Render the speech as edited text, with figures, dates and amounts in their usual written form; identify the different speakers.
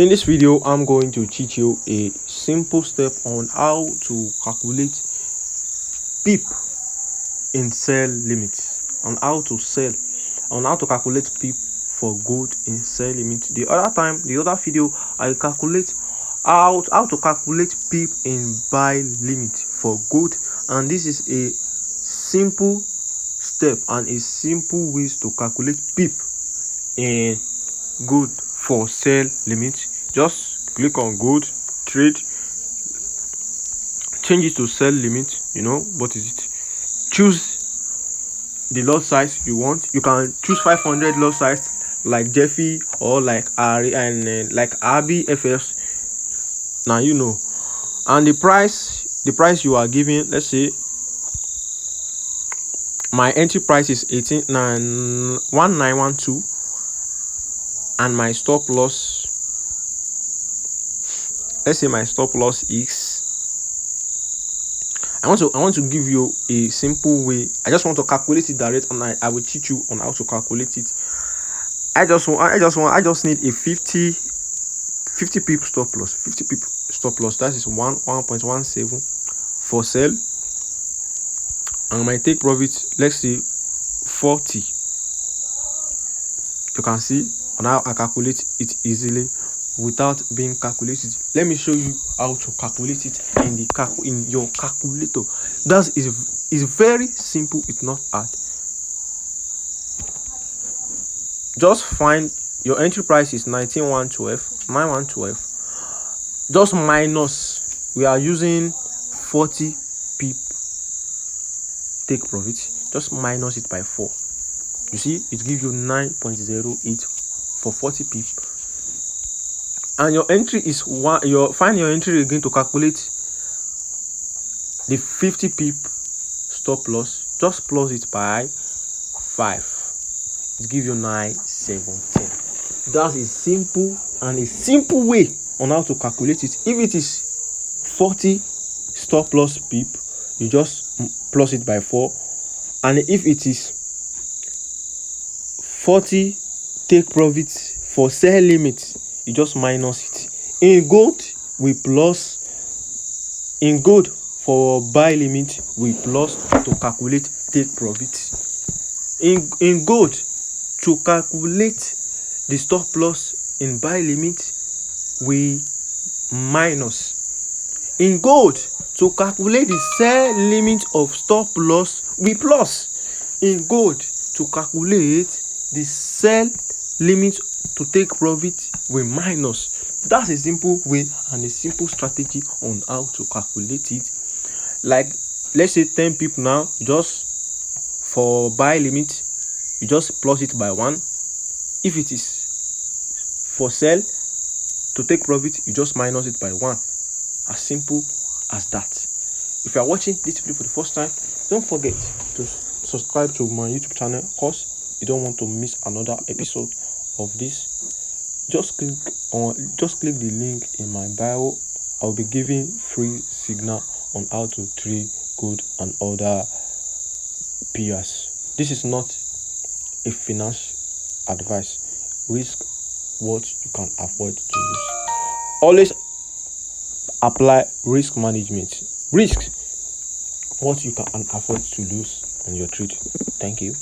Speaker 1: In this video, I'm going to teach you a simple step on how to calculate pip in sell limit, on how to calculate pip for gold in sell limit. The other video, I calculate how to calculate pip in buy limit for gold, and this is a simple step and a simple ways to calculate pip in gold for sell limit. Just click on gold trade, change it to sell limit. What is it? Choose the lot size you want. You can choose 500 lot size like Jeffy or like Ari and like RBFS. Now and the price you are giving, let's say my entry price is 1912 and my stop loss, let's say my stop loss is, I want to give you a simple way. I just want to calculate it direct, and I will teach you on how to calculate it. I just need a 50 pip stop loss. 50 pip stop loss, that is 1.17 for sell, and my take profit, let's say 40. You can see on how I calculate it easily without being calculated. Let me show you how to calculate it in your calculator. That is very simple. It's not hard. Just find your entry price is 9112. Just minus, we are using 40 pip take profit. Just minus it by 4. You see, it gives you 9.08 for 40 pip. And your entry is find your entry again to calculate the 50 pip stop loss. Just plus it by 5. It gives you 9.17. That's a simple way on how to calculate it. If it is 40 stop loss pip, you just plus it by 4, and if it is 40 take profit for sell limit, you just minus it. In gold, we plus. In gold, for buy limit, we plus to calculate take profit. In gold, to calculate the stop loss in buy limit, we minus. In gold, to calculate the sell limit of stop loss, we plus. In gold, to calculate the sell limit to take profit, we minus. That's a simple way and a simple strategy on how to calculate it. Like, let's say 10 pip now, just for buy limit, you just plus it by 1. If it is for sell to take profit, you just minus it by 1. As simple as that. If you are watching this video for the first time, don't forget to subscribe to my YouTube channel, because you don't want to miss another episode of this. Just click the link in my bio. I'll be giving free signal on how to trade gold and other peers. This is not a finance advice. Risk what you can afford to lose. Always apply risk management. Risk what you can afford to lose on your trade. Thank you.